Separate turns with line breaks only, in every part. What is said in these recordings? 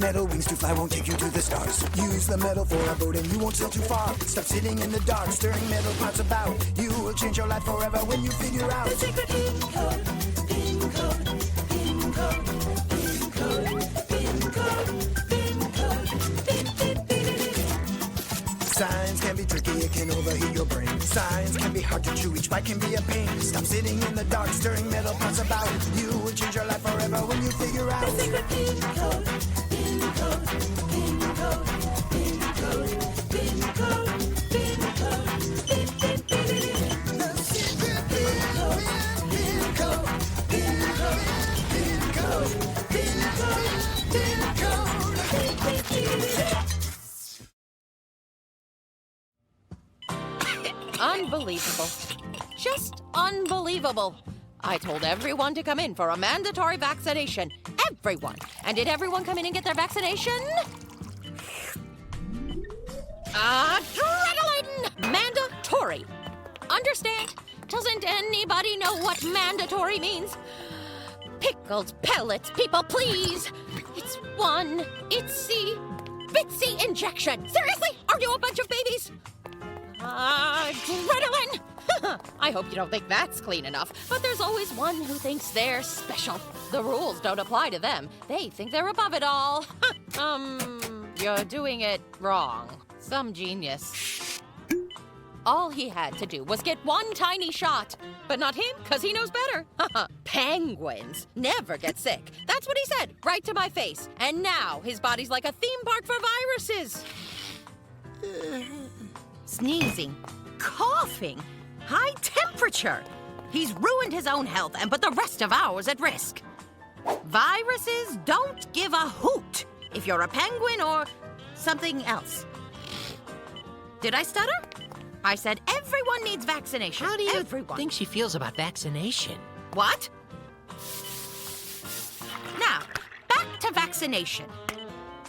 Metal wings to fly won't take you to the stars. Use the metal for a boat and you won't sail too far. Stop sitting in the dark, stirring metal parts about. You will change your life forever when you figure out the secret PinCode, PinCode, PinCode, PinCode, PinCode, PinCode. Science can be tricky, it can overheat your brain. Science can be hard to chew, each bite can be a pain. Stop sitting in the dark, stirring metal parts about. You will change your life forever when you figure out the secret PinCode, PinCode, PinCode, PinCode, PinCode, PinCode, PinCode. The secret PinCode, PinCode, PinCode, PinCode, PinCode, PinCode.
Unbelievable. Just unbelievable. I told everyone to come in for a mandatory vaccination. Everyone. And did everyone come in and get their vaccination? Adrenaline! Mandatory. Understand? Doesn't anybody know what mandatory means? Pickled pellets, people, please. It's one itsy bitsy injection. Seriously? Are you a bunch of babies? Adrenaline! I hope you don't think that's clean enough, but there's always one who thinks they're special. The rules don't apply to them. They think they're above it all. You're doing it wrong. Some genius. All he had to do was get one tiny shot. But not him, because he knows better. Penguins never get sick. That's what he said, right to my face. And now his body's like a theme park for viruses. Sneezing, coughing, high temperature. He's ruined his own health and put the rest of ours at risk. Viruses don't give a hoot if you're a penguin or something else. Did I stutter? I said everyone needs vaccination.
How do you
think
she feels about vaccination?
What? Now, back to vaccination.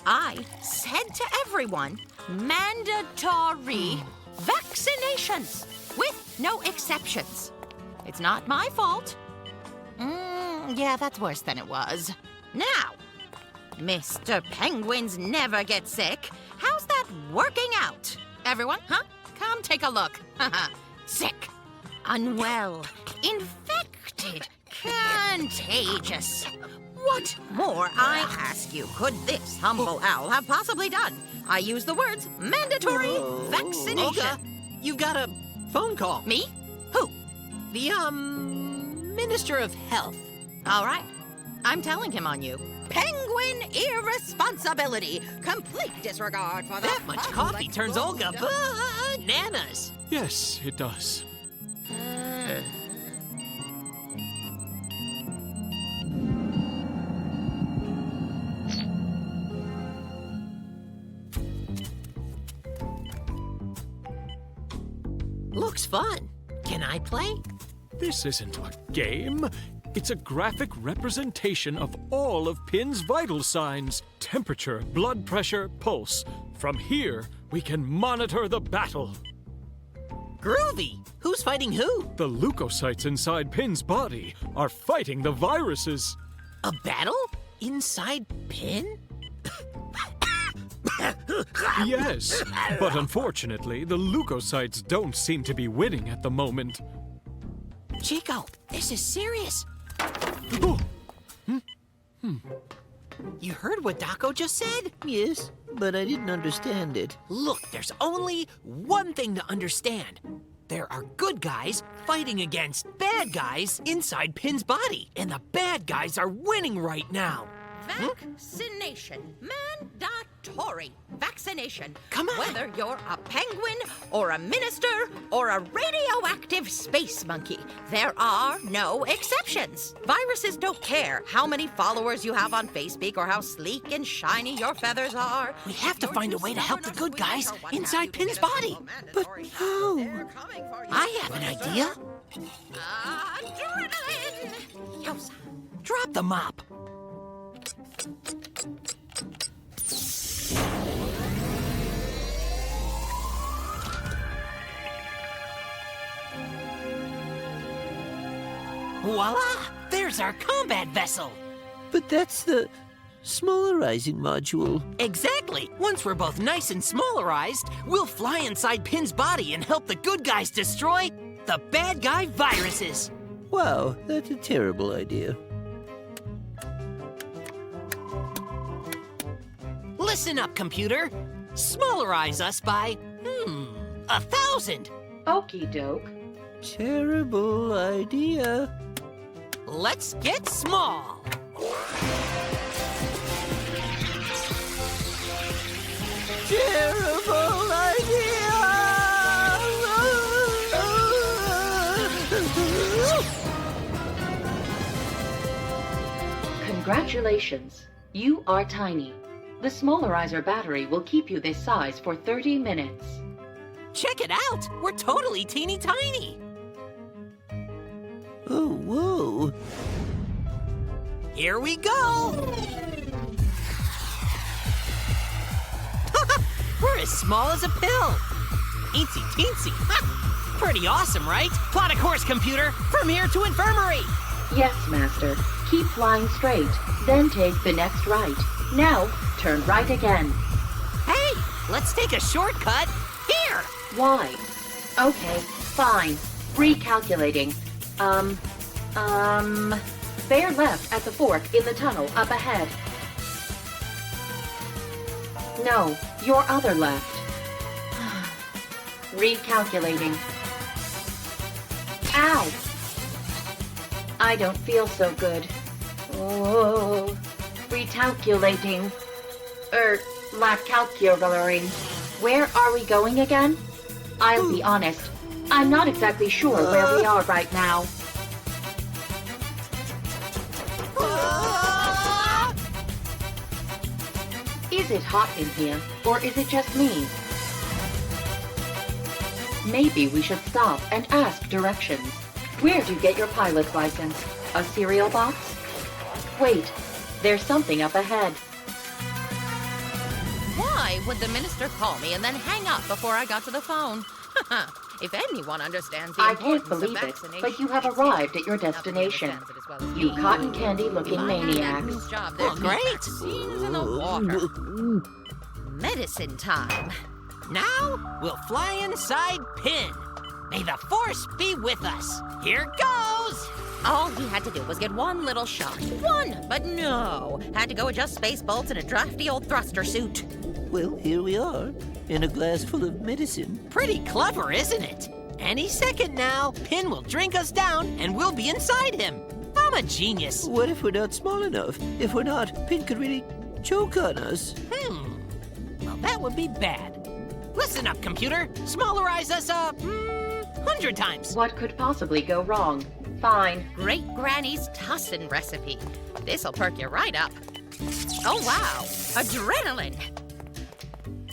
I said to everyone, mandatory vaccinations, with no exceptions. It's not my fault. Yeah, that's worse than it was. Now, Mr. Penguins never get sick. How's that working out? Everyone, huh? Come take a look. Sick, unwell, infected, contagious. What more, I ask you, could this humble owl have possibly done? I use the words mandatory vaccination.
Olga, you've got a phone call.
Me? Who?
The, Minister of Health.
All right. I'm telling him on you. Penguin irresponsibility. Complete disregard for the
That much coffee turns Olga bananas.
Yes, it does.
Looks fun. Can I play?
This isn't a game. It's a graphic representation of all of Pin's vital signs. Temperature, blood pressure, pulse. From here, we can monitor the battle.
Groovy. Who's fighting who?
The leukocytes inside Pin's body are fighting the viruses.
A battle? Inside Pin?
Yes, but unfortunately, the leukocytes don't seem to be winning at the moment.
Chico, this is serious.
Oh.
You heard what Daco just said?
Yes, but I didn't understand it.
Look, there's only one thing to understand. There are good guys fighting against bad guys inside Pin's body, and the bad guys are winning right now.
Vaccination. Mandatory vaccination.
Come on.
Whether you're a penguin or a minister or a radioactive space monkey, there are no exceptions. Viruses don't care how many followers you have on Facebook or how sleek and shiny your feathers are.
We have to find a way to help the good guys inside Pin's body. But how? I have an idea.
Adrenaline! Yowza.
Drop the mop. Voila! There's our combat vessel!
But that's the Smolarizing module.
Exactly. Once we're both nice and smolarized, we'll fly inside Pin's body and help the good guys destroy the bad guy viruses.
Wow, that's a terrible idea.
Listen up, computer. Smolarize us by, 1,000.
Okie doke.
Terrible idea.
Let's get small.
Terrible idea!
Congratulations. You are tiny. The smolarizer battery will keep you this size for 30 minutes.
Check it out. We're totally teeny tiny.
Oh, whoa.
Here we go. We're as small as a pill. Eensy teensy. Ha! Pretty awesome, right? Plot a course, computer. From here to infirmary.
Yes, Master. Keep flying straight, then take the next right. Now, turn right again.
Hey, let's take a shortcut. Here.
Why? Okay, fine. Recalculating. Bear left at the fork in the tunnel up ahead. No, your other left. Recalculating. Ow! I don't feel so good. Oh, recalculating. Not calculating. Where are we going again? I'll be honest. I'm not exactly sure where we are right now. Is it hot in here, or is it just me? Maybe we should stop and ask directions. Where'd you get your pilot's license? A cereal box? Wait, there's something up ahead.
Why would the minister call me and then hang up before I got to the phone? If anyone understands the
I
importance
can't believe
of
it,
vaccination,
but you have
it's
arrived
him.
at your
Nothing
destination.
understands it as well as
You
me.
cotton candy-looking
If I had that
maniacs.
whose job,
Oh,
there'd be
great.
vaccines in the water. Medicine time.
Now we'll fly inside Pin. May the force be with us. Here goes.
All he had to do was get one little shot. One! But no. Had to go adjust space bolts in a drafty old thruster suit.
Well, here we are, in a glass full of medicine.
Pretty clever, isn't it? Any second now, Pin will drink us down and we'll be inside him. I'm a genius.
What if we're not small enough? If we're not, Pin could really choke on us.
Well, that would be bad. Listen up, computer. Smolarize us 100 times.
What could possibly go wrong? Fine.
Great Granny's tussin recipe. This'll perk you right up. Oh, wow. Adrenaline.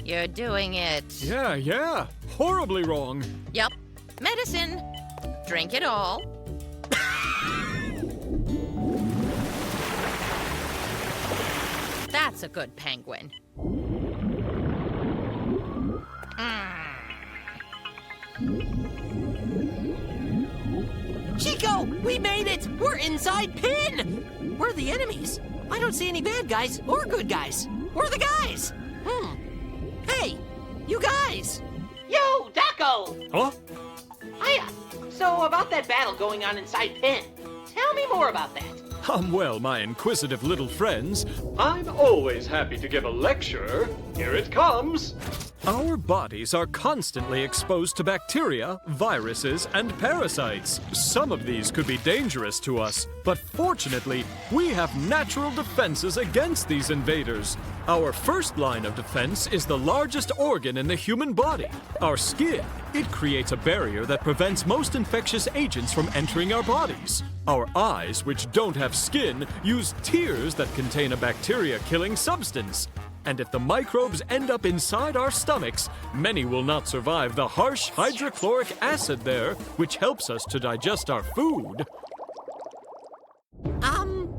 You're doing it.
Yeah. Horribly wrong.
Yup. Medicine. Drink it all. That's a good penguin.
Chico, we made it! We're inside Pin! We're the enemies. I don't see any bad guys or good guys. We're the guys. Hey, you guys! Yo, Daco!
Huh?
Hiya! So, about that battle going on inside Pin. Tell me more about that.
Well, my inquisitive little friends, I'm always happy to give a lecture. Here it comes. Our bodies are constantly exposed to bacteria, viruses, and parasites. Some of these could be dangerous to us, but fortunately, we have natural defenses against these invaders. Our first line of defense is the largest organ in the human body, our skin. It creates a barrier that prevents most infectious agents from entering our bodies. Our eyes, which don't have skin, use tears that contain a bacteria-killing substance. And if the microbes end up inside our stomachs, many will not survive the harsh hydrochloric acid there, which helps us to digest our food.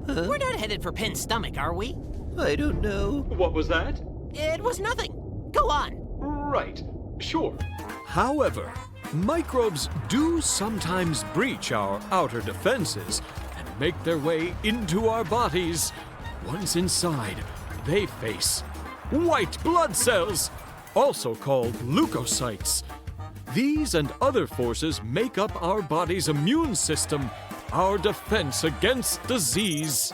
We're not headed for Pin's stomach, are we?
I don't know.
What was that?
It was nothing. Go on.
Right, sure. However, microbes do sometimes breach our outer defenses and make their way into our bodies. Once inside, they face white blood cells, also called leukocytes. These and other forces make up our body's immune system, our defense against disease.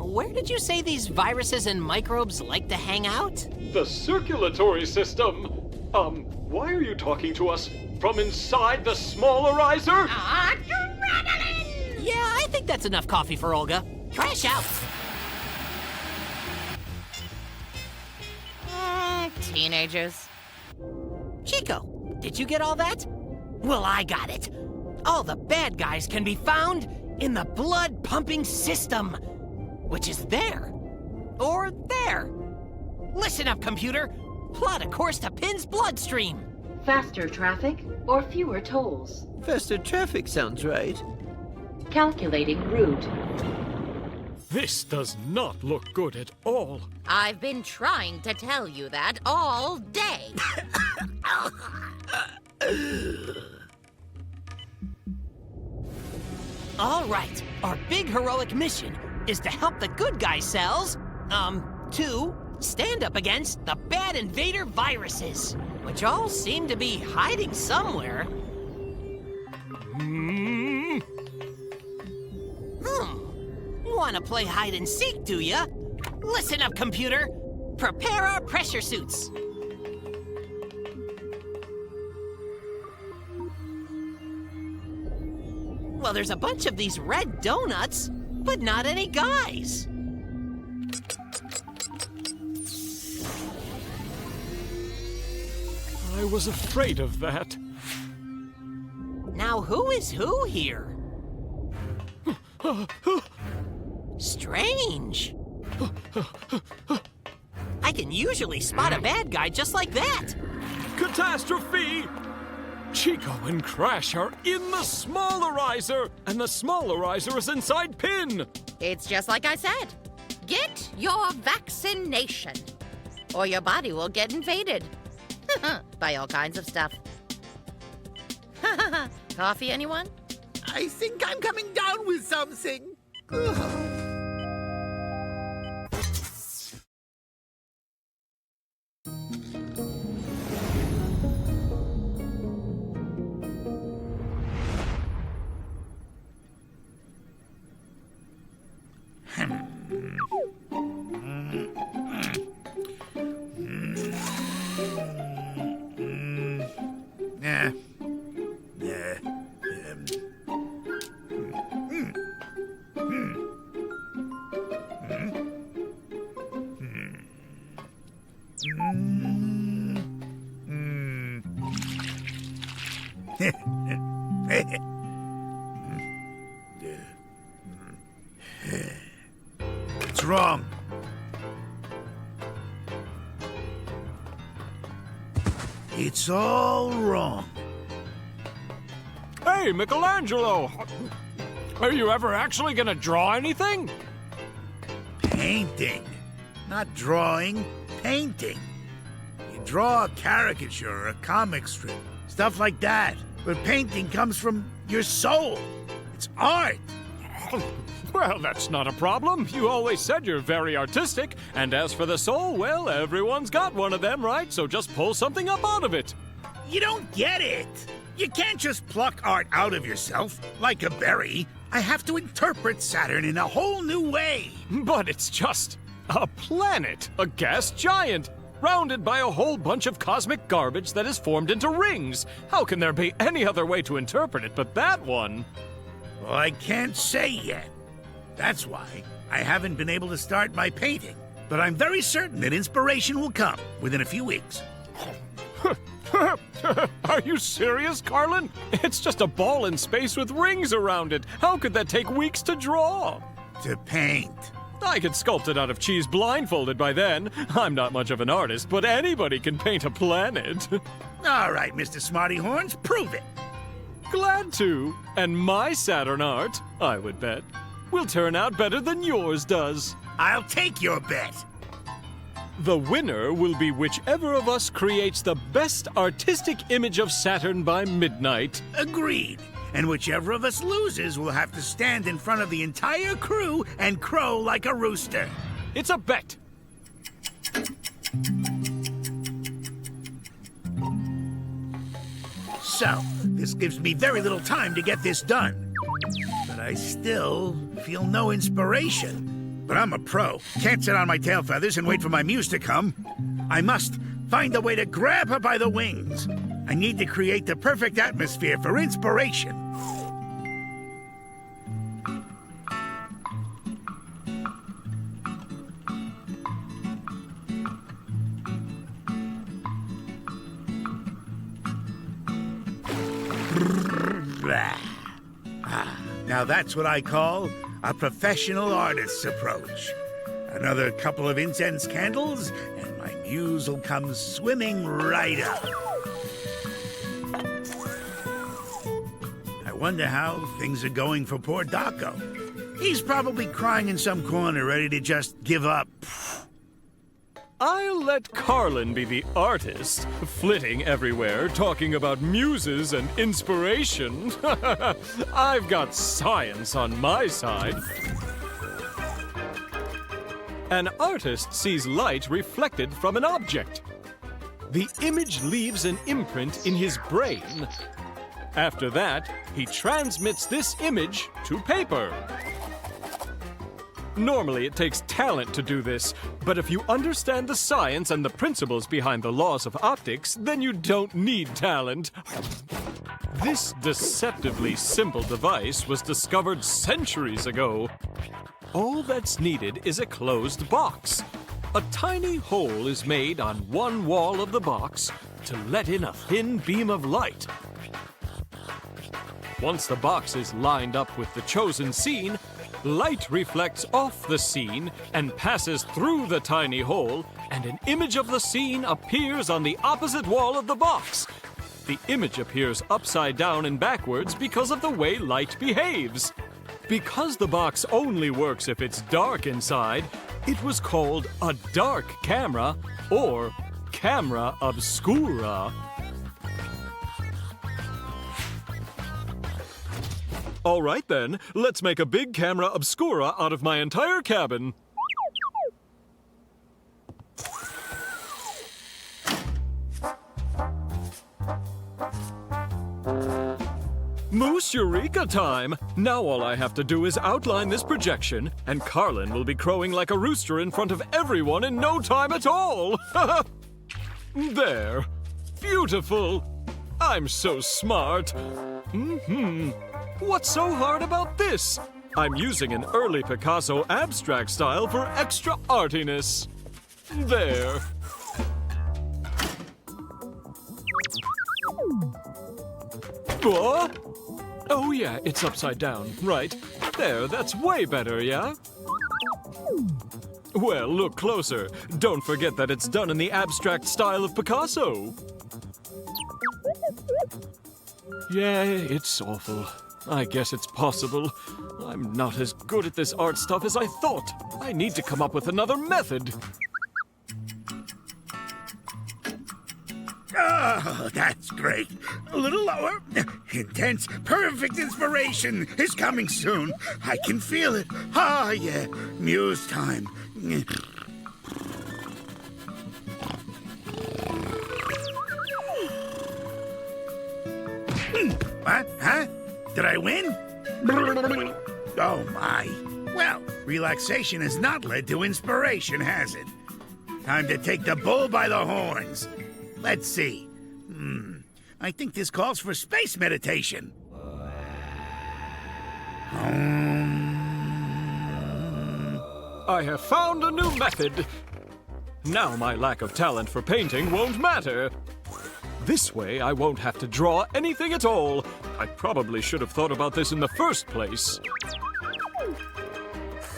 Where did you say these viruses and microbes like to hang out?
The circulatory system. Why are you talking to us from inside the smallerizer?
Yeah, I think that's enough coffee for Olga. Crash out!
Teenagers.
Chico, did you get all that? Well, I got it. All the bad guys can be found in the blood pumping system, which is there. Or there. Listen up, computer. Plot a course to Pin's bloodstream.
Faster traffic or fewer tolls?
Faster traffic sounds right.
Calculating route.
This does not look good at all.
I've been trying to tell you that all day.
All right, our big heroic mission is to help the good guy cells, to stand up against the bad invader viruses, which all seem to be hiding somewhere. Want to play hide and seek, do ya? Listen up, computer. Prepare our pressure suits. Well, there's a bunch of these red donuts, but not any guys.
I was afraid of that.
Now, who is who here? Strange. I can usually spot a bad guy just like that.
Catastrophe! Chico and Crash are in the smallerizer, and the smallerizer is inside Pin.
It's just like I said. Get your vaccination, or your body will get invaded by all kinds of stuff. Coffee, anyone?
I think I'm coming down with something. What's wrong? It's all wrong.
Hey, Michelangelo! Are you ever actually gonna draw anything?
Painting. Not drawing, painting. You draw a caricature or a comic strip, stuff like that. But painting comes from your soul. It's art.
Well, that's not a problem. You always said you're very artistic. And as for the soul, well, everyone's got one of them, right? So just pull something up out of it.
You don't get it. You can't just pluck art out of yourself like a berry. I have to interpret Saturn in a whole new way.
But it's just a planet, a gas giant, rounded by a whole bunch of cosmic garbage that is formed into rings. How can there be any other way to interpret it but that one?
Well, I can't say yet. That's why I haven't been able to start my painting. But I'm very certain that inspiration will come within a few weeks.
Are you serious, Carlin? It's just a ball in space with rings around it. How could that take weeks to draw?
To paint.
I could sculpt it out of cheese blindfolded by then. I'm not much of an artist, but anybody can paint a planet.
All right, Mr. Smarty Horns, prove it.
Glad to. And my Saturn art, I would bet, will turn out better than yours does.
I'll take your bet.
The winner will be whichever of us creates the best artistic image of Saturn by midnight.
Agreed.
and whichever of us loses will have to stand in front of the entire crew and crow like a rooster.
It's a bet.
So, this gives me very little time to get this done. But I still feel no inspiration. But I'm a pro. Can't sit on my tail feathers and wait for my muse to come. I must find a way to grab her by the wings. I need to create the perfect atmosphere for inspiration. Now that's what I call a professional artist's approach. Another couple of incense candles, and my muse will come swimming right up. I wonder how things are going for poor Daco. He's probably crying in some corner, ready to just give up.
I'll let Carlin be the artist, flitting everywhere, talking about muses and inspiration. I've got science on my side. An artist sees light reflected from an object. The image leaves an imprint in his brain. After that, he transmits this image to paper. Normally, it takes talent to do this, but if you understand the science and the principles behind the laws of optics, then you don't need talent. This deceptively simple device was discovered centuries ago. All that's needed is a closed box. A tiny hole is made on one wall of the box to let in a thin beam of light. Once the box is lined up with the chosen scene, light reflects off the scene and passes through the tiny hole, and an image of the scene appears on the opposite wall of the box. The image appears upside down and backwards because of the way light behaves. Because the box only works if it's dark inside, it was called a dark camera or camera obscura. All right then, let's make a big camera obscura out of my entire cabin. Moose Eureka time! Now all I have to do is outline this projection, and Carlin will be crowing like a rooster in front of everyone in no time at all! There. Beautiful. I'm so smart. What's so hard about this? I'm using an early Picasso abstract style for extra artiness. There. What? Oh yeah, it's upside down. Right. There, that's way better, yeah? Well, look closer. Don't forget that it's done in the abstract style of Picasso. Yeah, it's awful. I guess it's possible. I'm not as good at this art stuff as I thought. I need to come up with another method.
Oh, that's great. A little lower. Intense, perfect inspiration is coming soon. I can feel it. Ah, yeah. Muse time. What? Huh? Did I win? Oh, my. Well, relaxation has not led to inspiration, has it? Time to take the bull by the horns. Let's see. I think this calls for space meditation.
I have found a new method. Now my lack of talent for painting won't matter. This way, I won't have to draw anything at all. I probably should have thought about this in the first place.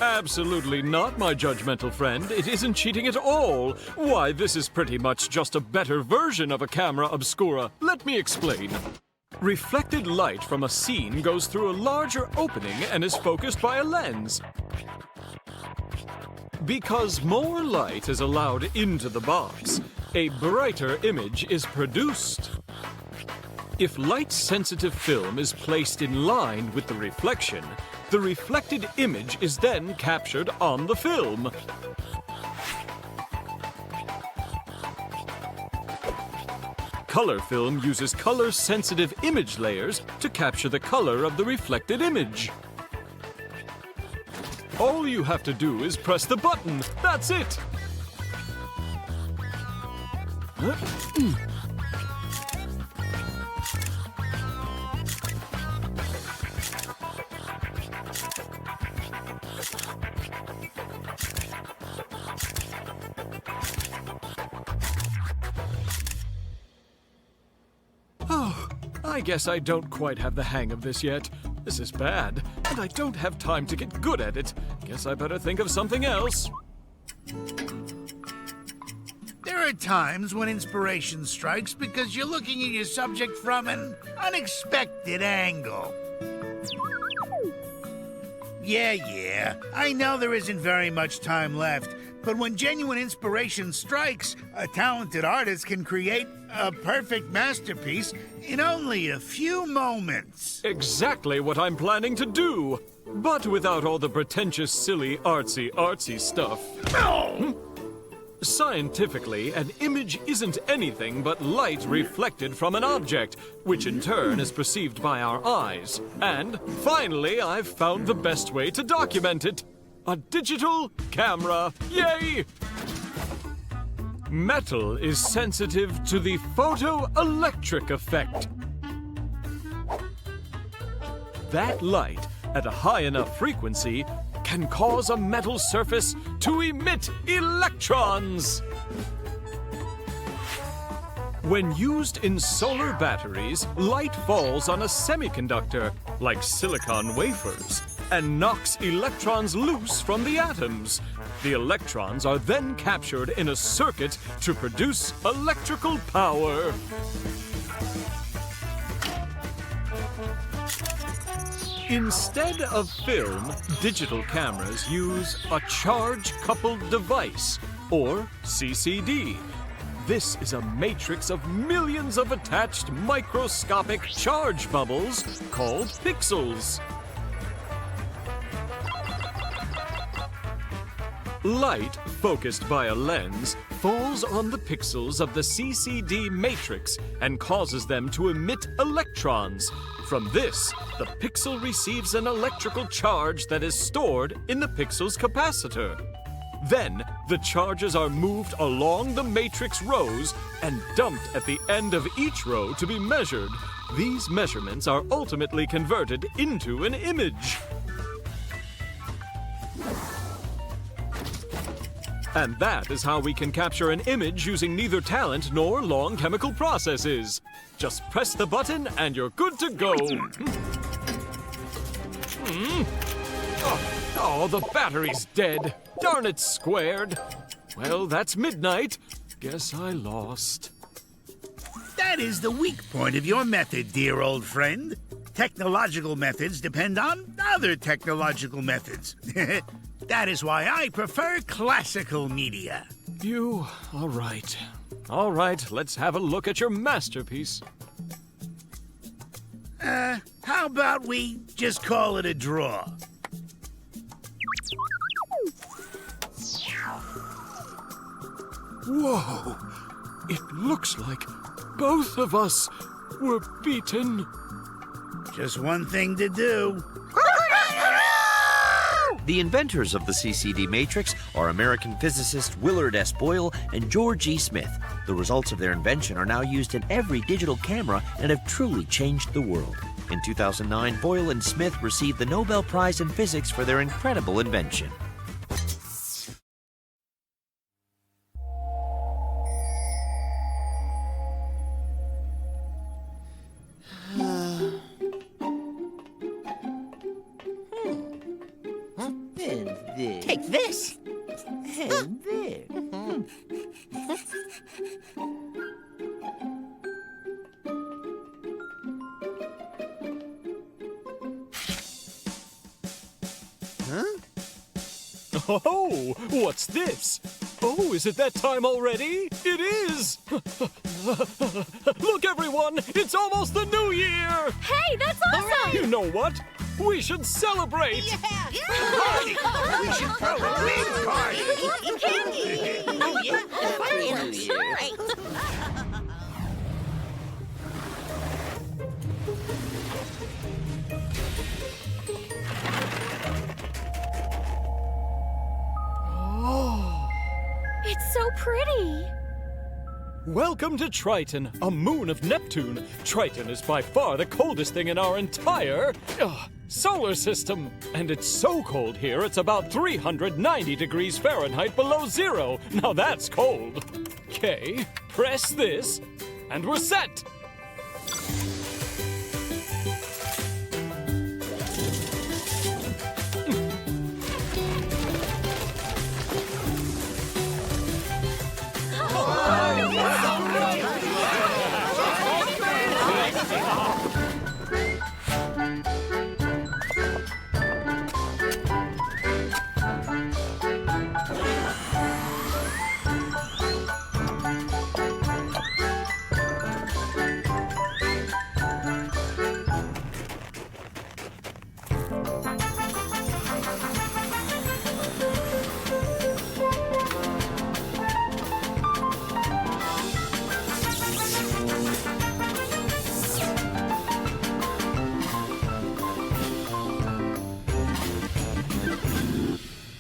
Absolutely not, my judgmental friend. It isn't cheating at all. Why, this is pretty much just a better version of a camera obscura. Let me explain. Reflected light from a scene goes through a larger opening and is focused by a lens. Because more light is allowed into the box, a brighter image is produced. If light-sensitive film is placed in line with the reflected image is then captured on the film. Color film uses color-sensitive image layers to capture the color of the reflected image. All you have to do is press the button. That's it! Oh, I guess I don't quite have the hang of this yet. This is bad, and I don't have time to get good at it. Guess I better think of something else.
There are times when inspiration strikes because you're looking at your subject from an unexpected angle. Yeah, I know there isn't very much time left, but when genuine inspiration strikes, a talented artist can create a perfect masterpiece in only a few moments.
Exactly what I'm planning to do, but without all the pretentious, silly, artsy stuff.
No!
Scientifically, an image isn't anything but light reflected from an object, which in turn is perceived by our eyes. And finally, I've found the best way to document it. A digital camera. Yay! Metal is sensitive to the photoelectric effect. That light, at a high enough frequency, can cause a metal surface to emit electrons. When used in solar batteries, light falls on a semiconductor, like silicon wafers, and knocks electrons loose from the atoms. The electrons are then captured in a circuit to produce electrical power. Instead of film, digital cameras use a charge-coupled device, or CCD. This is a matrix of millions of attached microscopic charge bubbles called pixels. Light, focused by a lens, falls on the pixels of the CCD matrix and causes them to emit electrons. From this, the pixel receives an electrical charge that is stored in the pixel's capacitor. Then, the charges are moved along the matrix rows and dumped at the end of each row to be measured. These measurements are ultimately converted into an image. And that is how we can capture an image using neither talent nor long chemical processes. Just press the button and you're good to go. Oh, the battery's dead. Darn it squared. Well, that's midnight. Guess I lost.
That is the weak point of your method, dear old friend. Technological methods depend on other technological methods. That is why I prefer classical media.
All right. All right, let's have a look at your masterpiece.
How about we just call it a draw?
Whoa! It looks like both of us were beaten.
Just one thing to do.
The inventors of the CCD matrix are American physicist Willard S. Boyle and George E. Smith. The results of their invention are now used in every digital camera and have truly changed the world. In 2009, Boyle and Smith received the Nobel Prize in Physics for their incredible invention.
Take this.
And there.
Oh, what's this? Oh, is it that time already? It is! Look, everyone! It's almost the new year!
Hey, that's awesome!
You know what? We should celebrate!
Party! We should throw a big party!
Oh, yeah.
It's so pretty.
Welcome to Triton, a moon of Neptune. Triton is by far the coldest thing in our entire solar system. And it's so cold here, it's about 390 degrees Fahrenheit below zero. Now that's cold. Okay, press this, and we're set.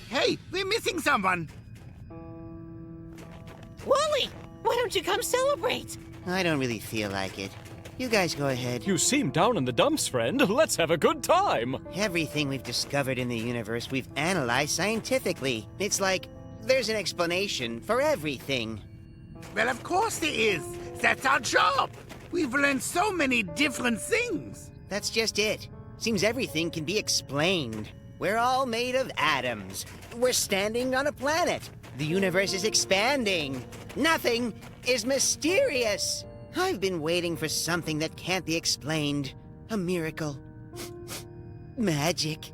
Hey, we're missing someone.
Wally, why don't you come celebrate?
I don't really feel like it. You guys go ahead.
You seem down in the dumps, friend. Let's have a good time.
Everything we've discovered in the universe, we've analyzed scientifically. It's like there's an explanation for everything.
Well, of course there is. That's our job. We've learned so many different things.
That's just it. Seems everything can be explained. We're all made of atoms. We're standing on a planet. The universe is expanding. Nothing is mysterious. I've been waiting for something that can't be explained. A miracle. Magic.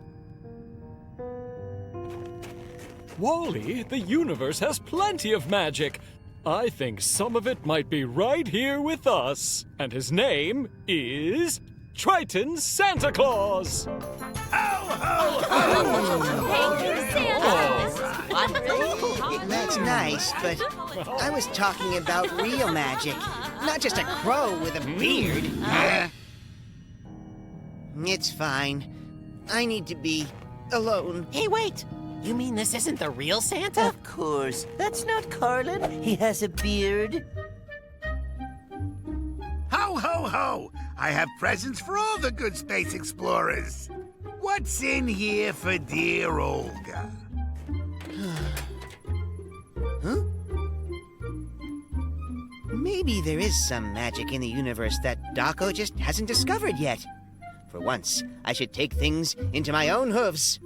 Wally, the universe has plenty of magic. I think some of it might be right here with us. And his name is Triton Santa Claus.
Thank you, Santa. This is wonderful.
That's nice, but I was talking about real magic, not just a crow with a beard. It's fine. I need to be alone.
Hey, wait. You mean this isn't the real Santa?
Of course. That's not Carlin. He has a beard.
Ho, ho, ho! I have presents for all the good space explorers. What's in here for dear Olga?
Huh? Maybe there is some magic in the universe that Daco just hasn't discovered yet. For once, I should take things into my own hooves.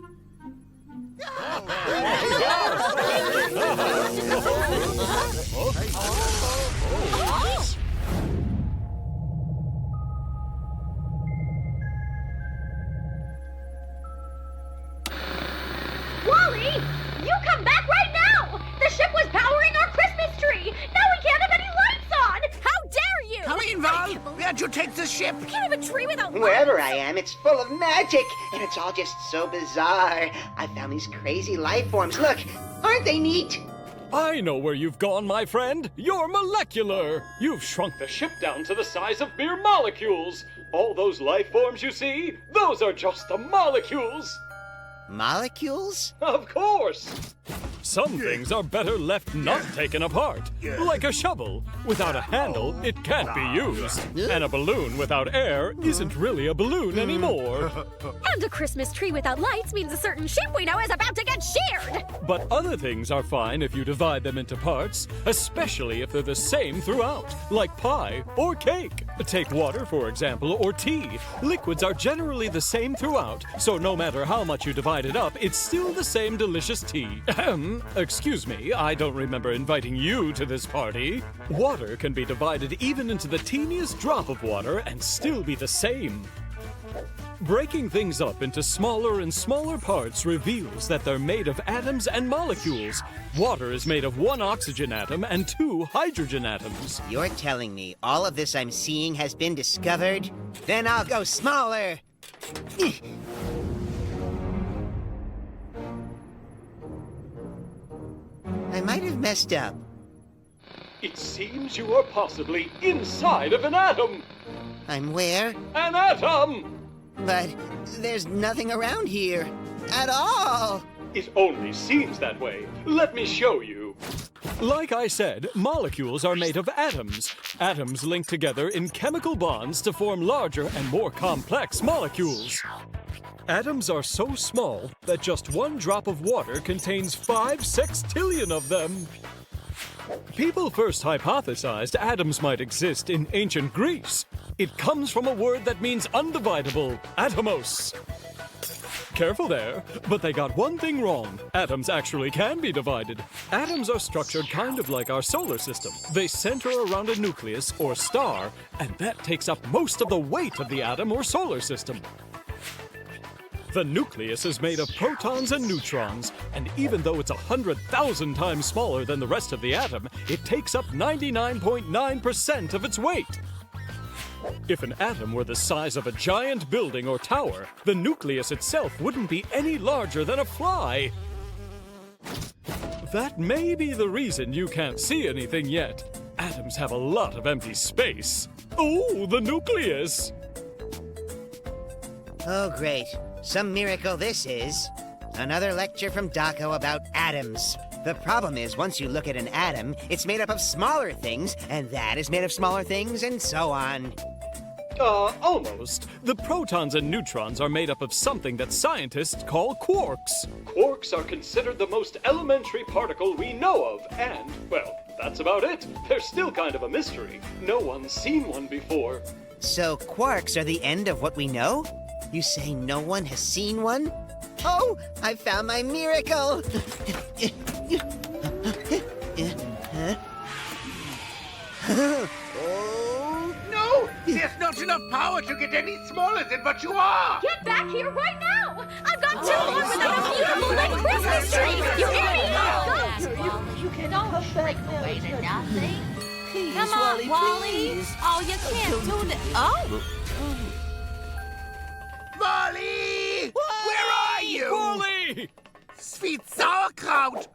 Wally, you come back right now! The ship was powering our Christmas tree! Now we can't have any lights on! How dare you!
Come in, Val! Where'd you take the ship?
We can't have a tree without lights!
Wherever I am, it's full of magic, and it's all just so bizarre. I found these crazy life forms. Look, aren't they neat?
I know where you've gone, my friend. You're molecular. You've shrunk the ship down to the size of mere molecules. All those life forms you see, those are just the molecules.
Molecules?
Of course. Some things are better left not taken apart. Like a shovel. Without a handle, it can't be used. And a balloon without air isn't really a balloon anymore.
And a Christmas tree without lights means a certain ship we know is about to get sheared!
But other things are fine if you divide them into parts, especially if they're the same throughout, like pie or cake. Take water, for example, or tea. Liquids are generally the same throughout, so no matter how much you divide it up, it's still the same delicious tea. Excuse me, I don't remember inviting you to this party. Water can be divided even into the teeniest drop of water and still be the same. Breaking things up into smaller and smaller parts reveals that they're made of atoms and molecules. Water is made of 1 oxygen atom and 2 hydrogen atoms.
You're telling me all of this I'm seeing has been discovered? Then I'll go smaller. I might have messed up.
It seems you are possibly inside of an atom.
I'm where?
An atom!
But there's nothing around here at all.
It only seems that way. Let me show you. Like I said, molecules are made of atoms. Atoms link together in chemical bonds to form larger and more complex molecules. Atoms are so small that just 1 drop of water contains 5 sextillion of them. People first hypothesized atoms might exist in ancient Greece. It comes from a word that means undividable, atomos. Careful there, but they got one thing wrong. Atoms actually can be divided. Atoms are structured kind of like our solar system. They center around a nucleus or star, and that takes up most of the weight of the atom or solar system. The nucleus is made of protons and neutrons, and even though it's 100,000 times smaller than the rest of the atom, it takes up 99.9% of its weight. If an atom were the size of a giant building or tower, the nucleus itself wouldn't be any larger than a fly. That may be the reason you can't see anything yet. Atoms have a lot of empty space. Oh, the nucleus!
Oh, great. Some miracle this is. Another lecture from Daco about atoms. The problem is, once you look at an atom, it's made up of smaller things, and that is made of smaller things, and so on.
Almost. The protons and neutrons are made up of something that scientists call quarks. Quarks are considered the most elementary particle we know of, and, well, that's about it. They're still kind of a mystery. No one's seen one before.
So quarks are the end of what we know? You say no one has seen one? Oh, I found my miracle!
Oh, no! There's not enough power to get any smaller than what you are!
Get back here right now! I've got too long without a beautiful red Christmas tree! You hear me? You cannot shrink away to nothing.
Please,
Come on, Wally.
please.
Oh, you can't do that. Oh!
Molly! Where are you?
Wally!
Sweet sauerkraut!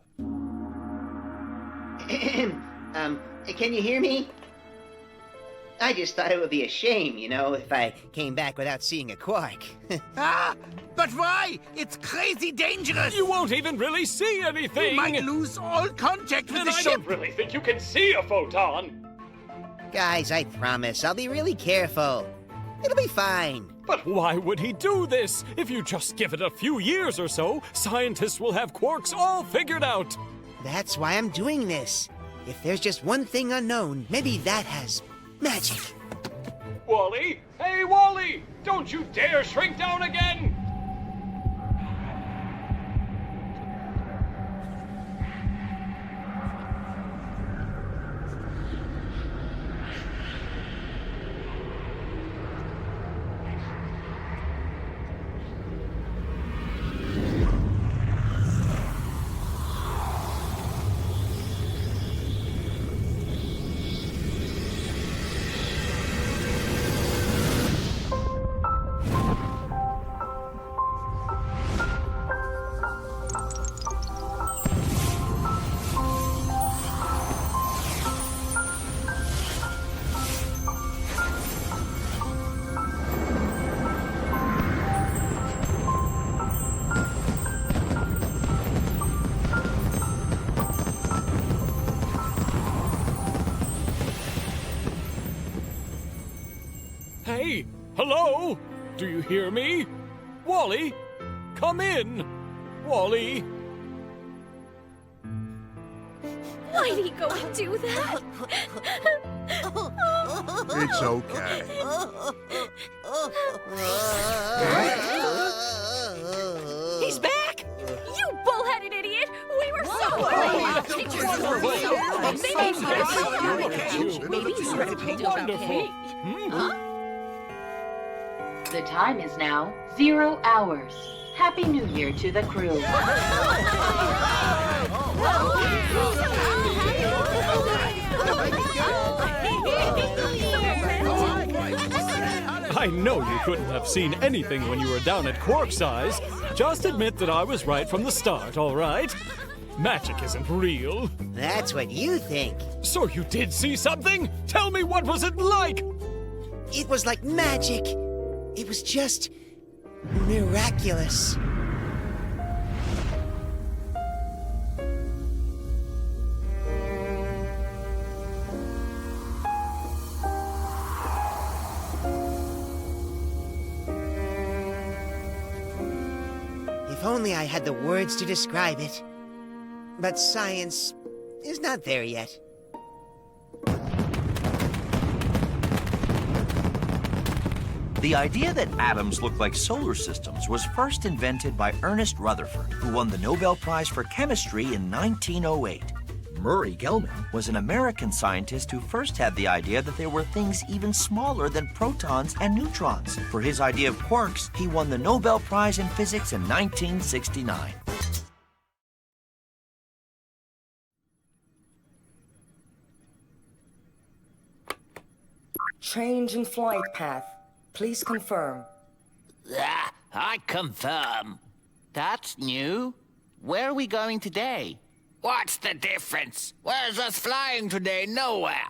Can you hear me? I just thought it would be a shame, if I came back without seeing a quark.
Ah, but why? It's crazy dangerous!
You won't even really see anything!
You might lose all contact with
And
the
I
ship!
don't really think you can see a photon!
Guys, I promise, I'll be really careful. It'll be fine.
But why would he do this? If you just give it a few years or so, scientists will have quarks all figured out!
That's why I'm doing this. If there's just one thing unknown, maybe that has magic.
Wally? Hey, Wally! Don't you dare shrink down again! Hey, hello? Do you hear me? Wally, come in. Wally.
Why'd he go and do that?
It's okay.
He's back!
You bullheaded idiot! We were so worried! Maybe
Wonderful.
The time is now 0 hours. Happy New Year to the crew.
I know you couldn't have seen anything when you were down at Quark size. Just admit that I was right from the start, all right? Magic isn't real.
That's what you think.
So you did see something? Tell me, what was it like?
It was like magic. It was just miraculous. If only I had the words to describe it. But science is not there yet.
The idea that atoms look like solar systems was first invented by Ernest Rutherford, who won the Nobel Prize for Chemistry in 1908. Murray Gell-Mann was an American scientist who first had the idea that there were things even smaller than protons and neutrons. For his idea of quarks, he won the Nobel Prize in Physics in 1969.
Change in flight path. Please confirm.
I confirm. That's new. Where are we going today? What's the difference? Where's us flying today? Nowhere.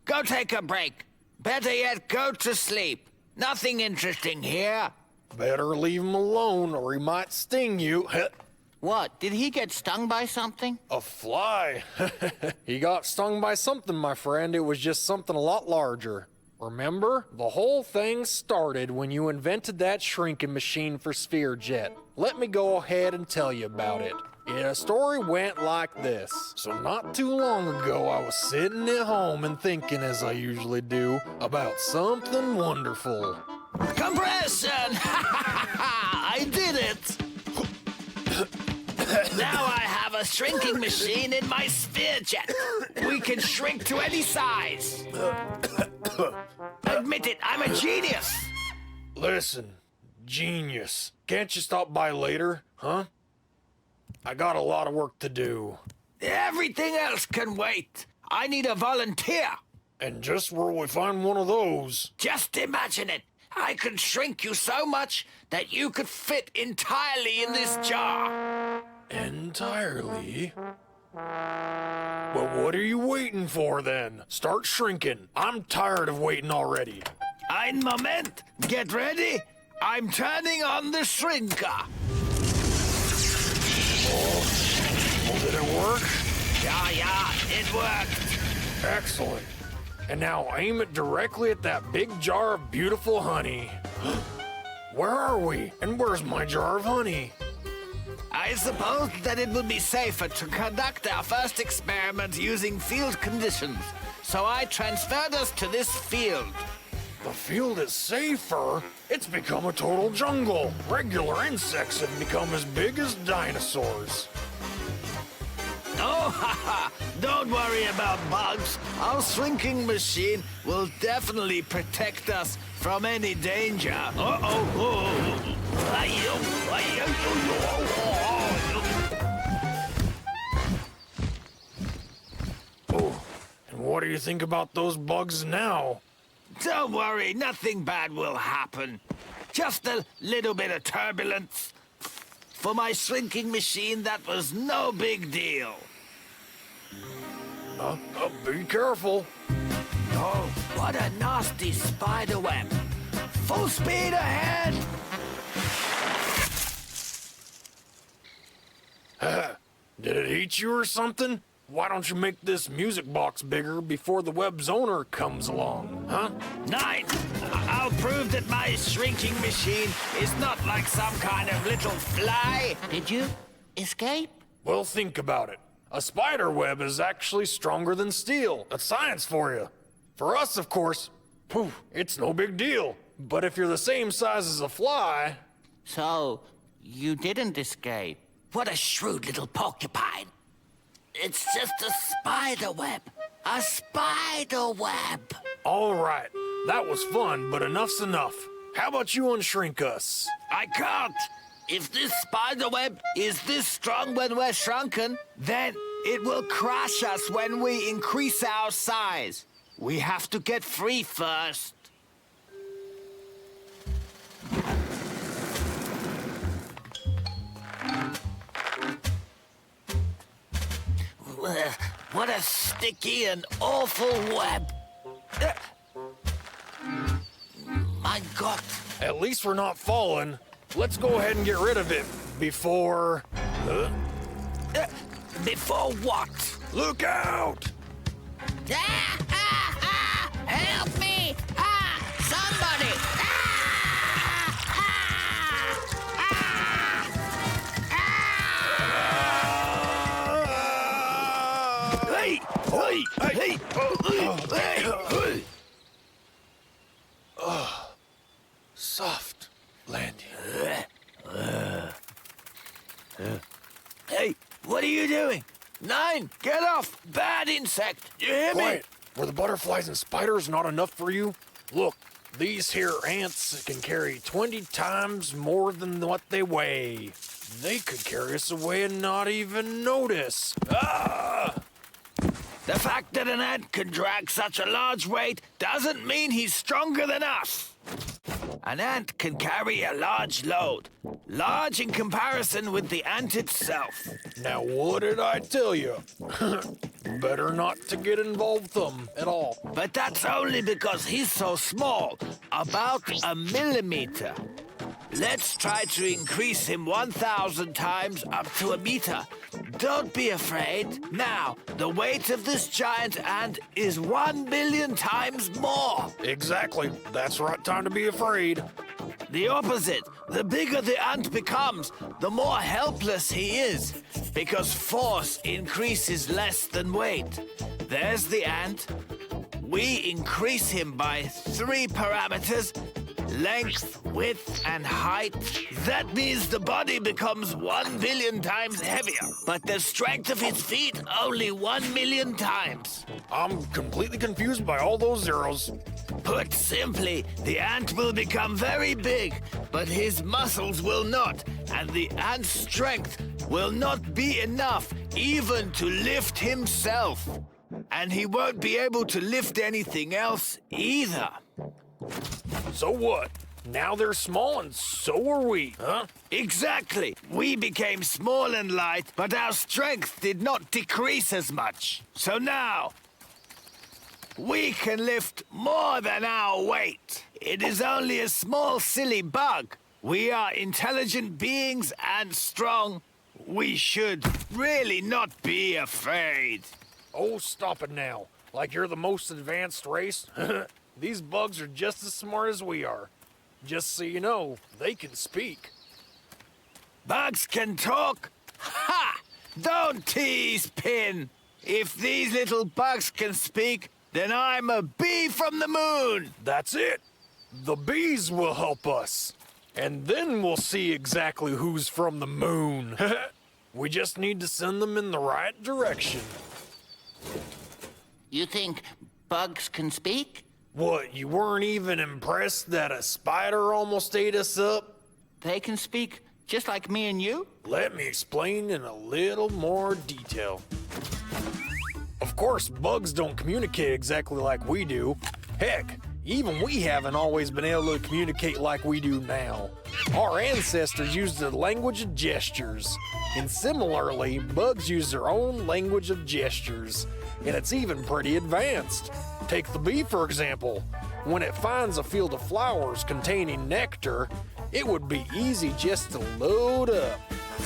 Go take a break. Better yet, go to sleep. Nothing interesting here.
Better leave him alone or he might sting you.
What? Did he get stung by something?
A fly. He got stung by something, my friend. It was just something a lot larger. Remember? The whole thing started when you invented that shrinking machine for Sphere Jet. Let me go ahead and tell you about it. The story went like this. So not too long ago, I was sitting at home and thinking, as I usually do, about something wonderful.
Compression! I did it! Now I have a shrinking machine in my Sphere Jet. We can shrink to any size. Admit it, I'm a genius.
Listen, genius. Can't you stop by later, huh? I got a lot of work to do.
Everything else can wait. I need a volunteer.
And just where we find one of those.
Just imagine it. I could shrink you so much that you could fit entirely in this jar.
Entirely? Well, what are you waiting for, then? Start shrinking. I'm tired of waiting already.
Ein Moment. Get ready. I'm turning on the shrinker.
Oh, did it work?
Yeah, it worked.
Excellent. And now aim it directly at that big jar of beautiful honey. Where are we? And where's my jar of honey?
I suppose that it would be safer to conduct our first experiment using field conditions. So I transferred us to this field.
The field is safer? It's become a total jungle. Regular insects have become as big as dinosaurs.
Oh, don't worry about bugs. Our shrinking machine will definitely protect us from any danger.
Oh, and what do you think about those bugs now?
Don't worry, nothing bad will happen. Just a little bit of turbulence. For my shrinking machine, that was no big deal.
Be careful.
Oh, what a nasty spider web. Full speed ahead!
Did it eat you or something? Why don't you make this music box bigger before the web's owner comes along, huh?
9. I'll prove that my shrinking machine is not like some kind of little fly. Did you escape?
Well, think about it. A spider web is actually stronger than steel. That's science for you. For us, of course, poof, it's no big deal. But if you're the same size as a fly...
So, you didn't escape. What a shrewd little porcupine. It's just a spider web. A spider web.
All right. That was fun, but enough's enough. how about you unshrink us?
I can't. If this spider web is this strong when we're shrunken, then it will crush us when we increase our size. We have to get free first. What a sticky and awful web. My God.
At least we're not falling. Let's go ahead and get rid of it before...
Before what?
Look out!
Help me! Somebody! Hey!
Soft landing.
Hey, what are you doing? 9, get off! Bad insect! You hear me?
Quiet. Were the butterflies and spiders not enough for you? Look, these here ants can carry 20 times more than what they weigh. They could carry us away and not even notice. Ah!
The fact that an ant can drag such a large weight doesn't mean he's stronger than us. An ant can carry a large load, large in comparison with the ant itself.
Now, what did I tell you? Better not to get involved with them at all.
But that's only because he's so small, about a millimeter. Let's try to increase him 1,000 times up to a meter. Don't be afraid. Now, the weight of this giant ant is 1 billion times more.
Exactly. That's the right time to be afraid.
The opposite. The bigger the ant becomes, the more helpless he is, because force increases less than weight. There's the ant. We increase him by 3 parameters: length, width, and height. That means the body becomes 1 billion times heavier, but the strength of his feet only 1 million times.
I'm completely confused by all those zeros.
Put simply, the ant will become very big, but his muscles will not, and the ant's strength will not be enough even to lift himself. And he won't be able to lift anything else either.
So what? Now they're small and so are we, huh?
Exactly. We became small and light, but our strength did not decrease as much. So now, we can lift more than our weight. It is only a small, silly bug. We are intelligent beings and strong. We should really not be afraid.
Oh, stop it now. Like you're the most advanced race? These bugs are just as smart as we are. Just so you know, they can speak.
Bugs can talk? Ha! Don't tease, Pin. If these little bugs can speak, then I'm a bee from the moon.
That's it. The bees will help us. And then we'll see exactly who's from the moon. We just need to send them in the right direction.
You think bugs can speak?
What, you weren't even impressed that a spider almost ate us up?
They can speak just like me and you?
Let me explain in a little more detail. Of course, bugs don't communicate exactly like we do. Heck, even we haven't always been able to communicate like we do now. Our ancestors used the language of gestures. And similarly, bugs use their own language of gestures. And it's even pretty advanced. Take the bee, for example. When it finds a field of flowers containing nectar, it would be easy just to load up.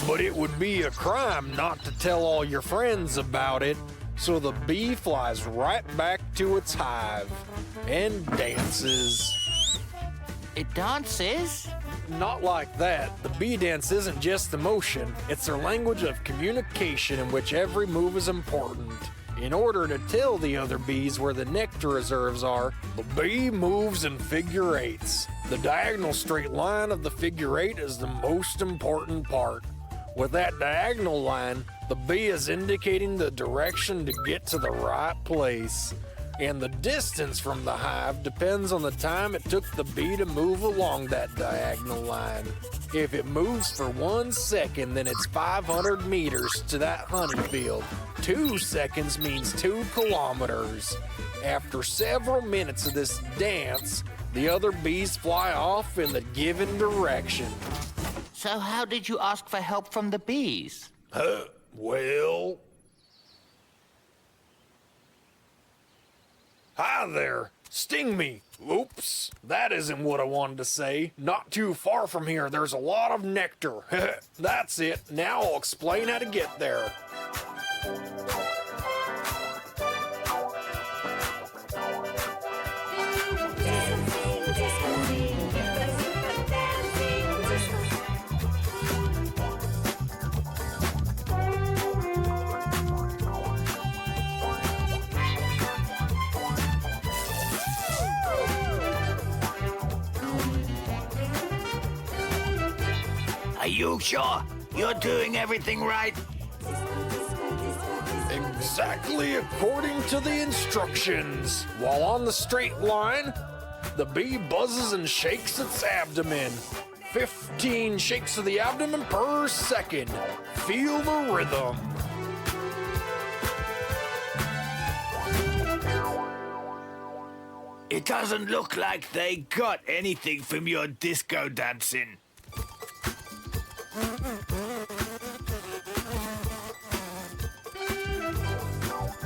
But it would be a crime not to tell all your friends about it, so the bee flies right back to its hive and dances.
It dances?
Not like that. The bee dance isn't just the motion, it's their language of communication in which every move is important. In order to tell the other bees where the nectar reserves are, the bee moves in figure eights. The diagonal straight line of the figure eight is the most important part. With that diagonal line, the bee is indicating the direction to get to the right place. And the distance from the hive depends on the time it took the bee to move along that diagonal line. If it moves for 1 second, then it's 500 meters to that honey field. 2 seconds means 2 kilometers. After several minutes of this dance, the other bees fly off in the given direction.
So how did you ask for help from the bees?
Well... Hi there. Sting me. Oops, that isn't what I wanted to say. Not too far from here, there's a lot of nectar. That's it. Now I'll explain how to get there.
Are you sure you're doing everything right?
Exactly according to the instructions. While on the straight line, the bee buzzes and shakes its abdomen. 15 shakes of the abdomen per second. Feel the rhythm.
It doesn't look like they got anything from your disco dancing.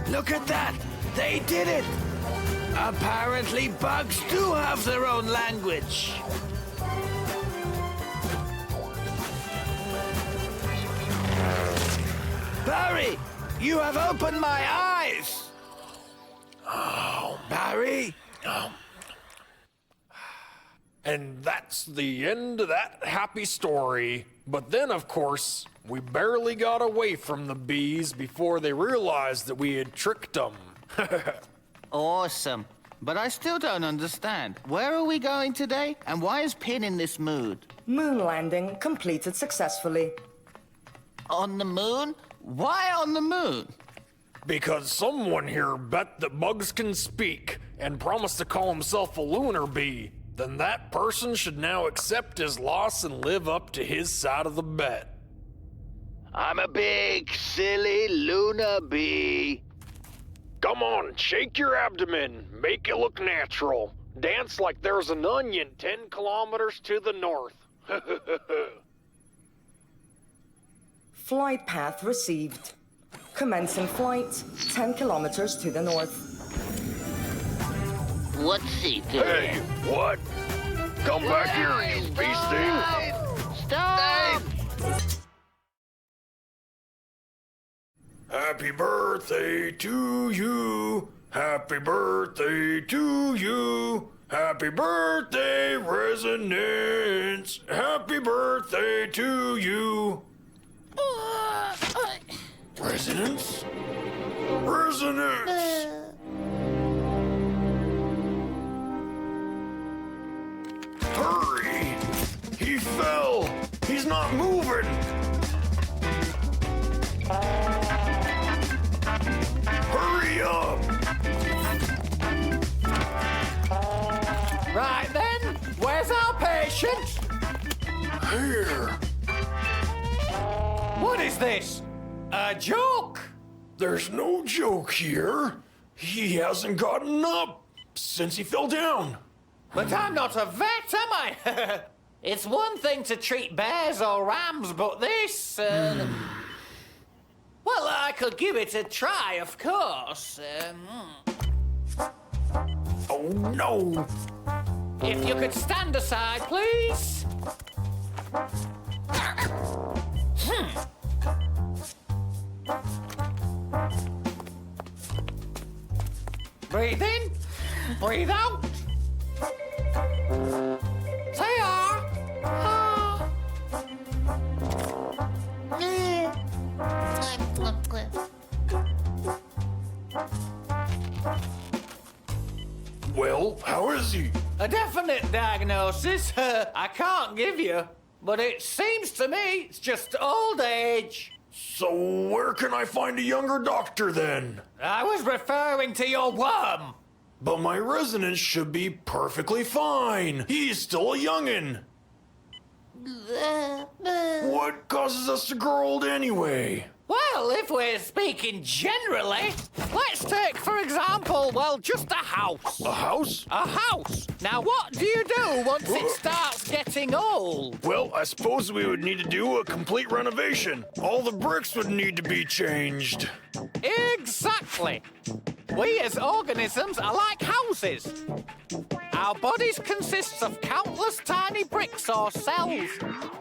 Look at that! They did it! Apparently bugs do have their own language. Barry, you have opened my eyes! Oh, Barry?
And that's the end of that happy story. But then, of course, we barely got away from the bees before they realized that we had tricked them.
Awesome. But I still don't understand. Where are we going today? And why is Pin in this mood?
Moon landing completed successfully.
On the moon? Why on the moon?
Because someone here bet that bugs can speak and promised to call himself a lunar bee. Then that person should now accept his loss and live up to his side of the bet.
I'm a big, silly lunar bee.
Come on, shake your abdomen. Make it look natural. Dance like there's an onion 10 kilometers to the north.
Flight path received. Commencing flight 10 kilometers to the north.
What's he doing?
Hey, what? Come back here, you bee sting.
Stop!
Happy birthday to you. Happy birthday to you. Happy birthday, Resonance. Happy birthday to you. Resonance? Resonance! Hurry! He fell! He's not moving! Hurry up!
Right then, where's our patient?
Here!
What is this? A joke?
There's no joke here. He hasn't gotten up since he fell down.
But I'm not a vet, am I? It's one thing to treat bears or rams, but this... Well, I could give it a try, of course.
Oh, no.
If you could stand aside, please. Breathe in, breathe out.
Well, how is he?
A definite diagnosis, I can't give you, but it seems to me it's just old age.
So where can I find a younger doctor then?
I was referring to your worm.
But my resonance should be perfectly fine. He's still a youngin'. What causes us to grow old anyway?
Well, if we're speaking generally, let's take, for example, well, just a house.
A house?
A house. Now, what do you do once it starts getting old?
Well, I suppose we would need to do a complete renovation. All the bricks would need to be changed.
Exactly. We as organisms are like houses. Our bodies consist of countless tiny bricks or cells.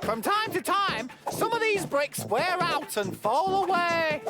From time to time, some of these bricks wear out and fall away.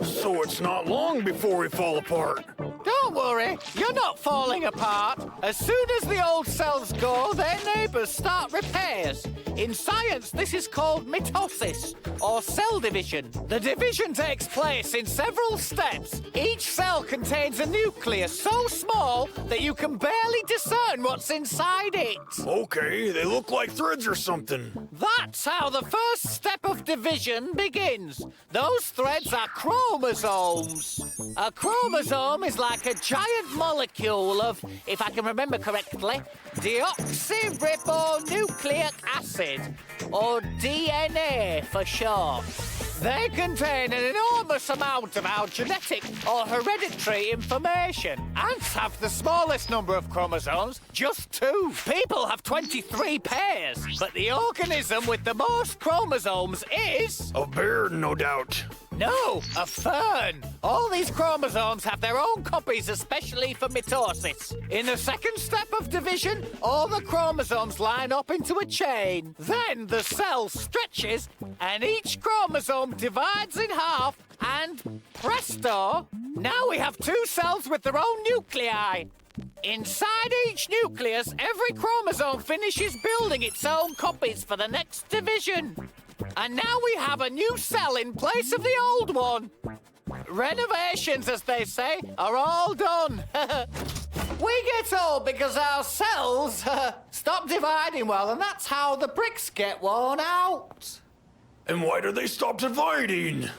So it's not long before we fall apart.
Don't worry, you're not falling apart. As soon as the old cells go, their neighbours start repairs. In science, this is called mitosis, or cell division. The division takes place in several steps. Each cell contains a nucleus so small that you can barely discern what's inside it.
Okay, they look like threads or something.
That's how the first step of division begins. Those threads are chromosomes. A chromosome is like a giant molecule of, if I can remember correctly, deoxyribonucleic acid, or DNA for short. They contain an enormous amount of our genetic or hereditary information. Ants have the smallest number of chromosomes, just 2. People have 23 pairs, but the organism with the most chromosomes is...
A bear, no doubt.
No, a fern. All these chromosomes have their own copies especially for mitosis. In the second step of division, all the chromosomes line up into a chain. Then the cell stretches and each chromosome divides in half and presto, now we have 2 cells with their own nuclei. Inside each nucleus, every chromosome finishes building its own copies for the next division. And now we have a new cell in place of the old one. Renovations, as they say, are all done. We get old because our cells stop dividing well, and that's how the bricks get worn out.
And why do they stop dividing?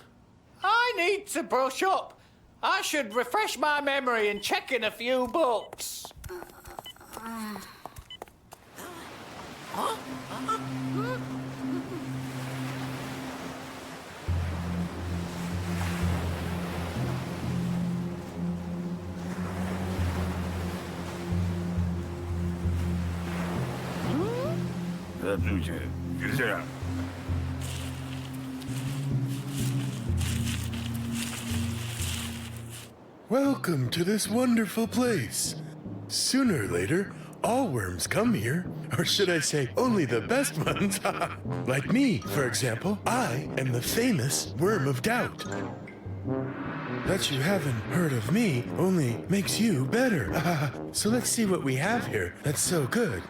I need to brush up. I should refresh my memory and check in a few books.
Welcome to this wonderful place. Sooner or later, all worms come here. Or should I say, only the best ones. Like me, for example. I am the famous Worm of Doubt. That you haven't heard of me only makes you better. So let's see what we have here that's so good.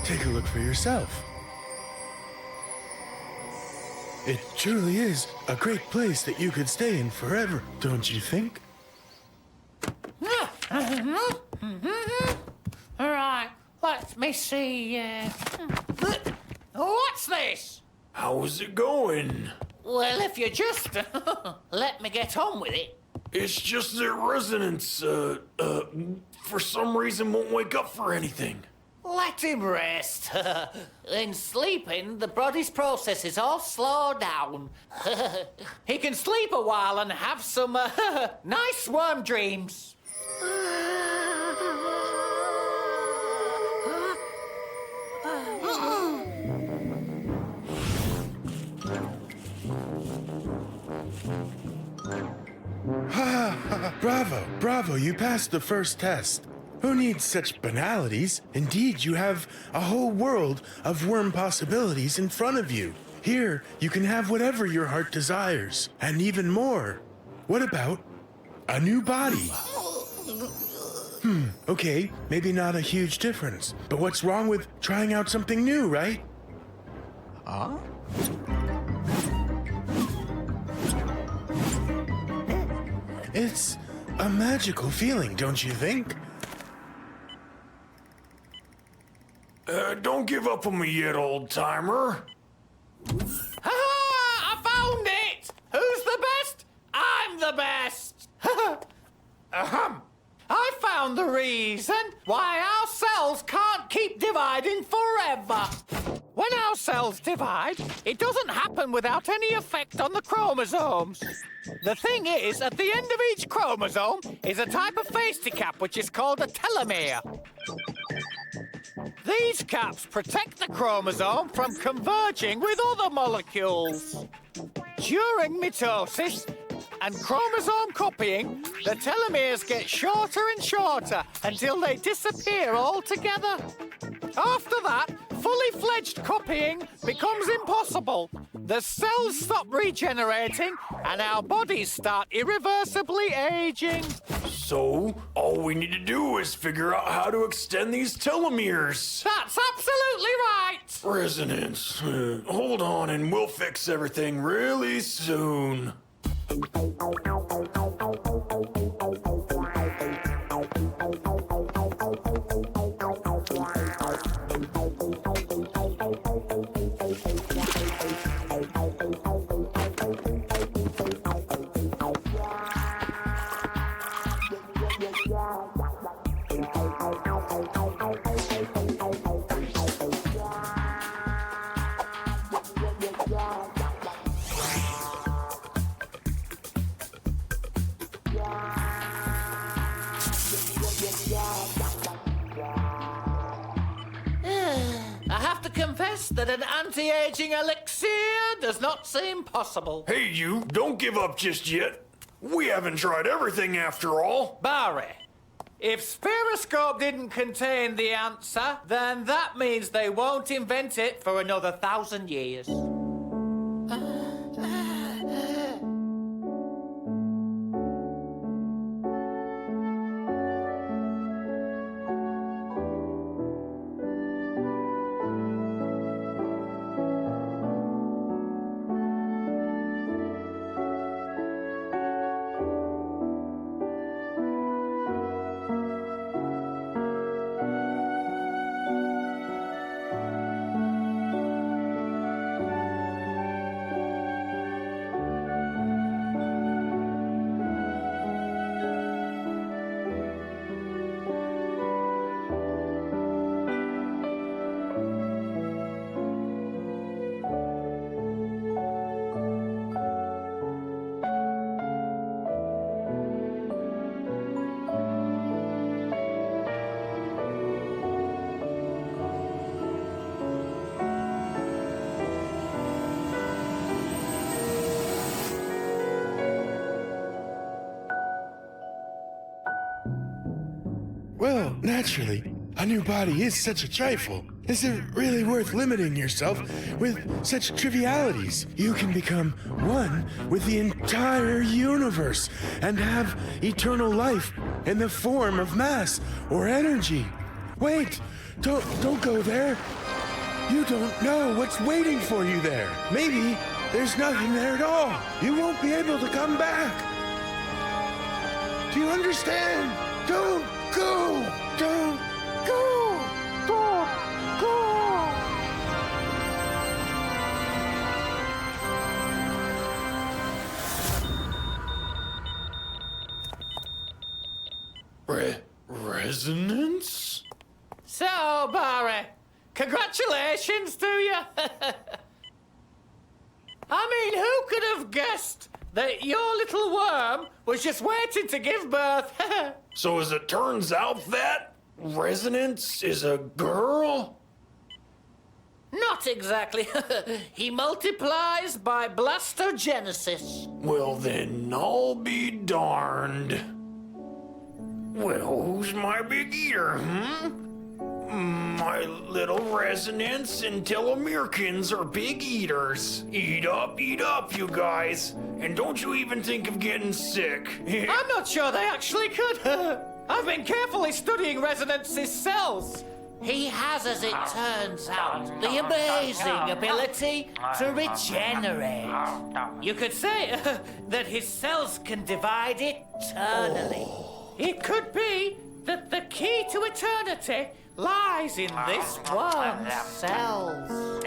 Take a look for yourself. It truly is a great place that you could stay in forever, don't you think?
All right, let me see. What's this?
How's it going?
Well, if you just let me get on with it.
It's just that resonance, for some reason won't wake up for anything.
Let him rest. In sleeping, the body's processes all slow down. He can sleep a while and have some nice worm dreams.
Bravo, bravo, you passed the first test. Who needs such banalities? Indeed, you have a whole world of worm possibilities in front of you. Here, you can have whatever your heart desires, and even more. What about a new body? Okay, maybe not a huge difference, but what's wrong with trying out something new, right? It's a magical feeling, don't you think?
Don't give up on me yet, old-timer.
I found it! Who's the best? I'm the best! I
found the reason why our cells can't keep dividing forever. When our cells divide, it doesn't happen without any effect on the chromosomes. The thing is, at the end of each chromosome is a type of fasty cap which is called a telomere. These caps protect the chromosome from converging with other molecules. During mitosis and chromosome copying, the telomeres get shorter and shorter until they disappear altogether. After that, fully fledged copying becomes impossible. The cells stop regenerating and our bodies start irreversibly aging.
So, all we need to do is figure out how to extend these telomeres.
That's absolutely right!
Resonance. Hold on and we'll fix everything really soon.
I have to confess that an anti-aging elixir does not seem possible.
Hey, you, don't give up just yet. We haven't tried everything after all.
Barry, if Spiroscope didn't contain the answer, then that means they won't invent it for another 1,000 years.
Well, naturally, a new body is such a trifle. Is it really worth limiting yourself with such trivialities? You can become one with the entire universe and have eternal life in the form of mass or energy. Wait, don't go there. You don't know what's waiting for you there. Maybe there's nothing there at all. You won't be able to come back. Do you understand? Don't go! Don't go! Don't go!
Resonance?
So, Barry, congratulations to you. I mean, who could have guessed that your little worm was just waiting to give birth?
So as it turns out that Resonance is a girl?
Not exactly. He multiplies by blastogenesis.
Well then, I'll be darned. Well, who's my big eater, My little Resonance and Telomerekins are big eaters. Eat up, you guys. And don't you even think of getting sick.
I'm not sure they actually could. I've been carefully studying Resonance's cells. He has, as it turns out, the amazing ability to regenerate. You could say that his cells can divide eternally. It could be that the key to eternity lies in this worm's cells.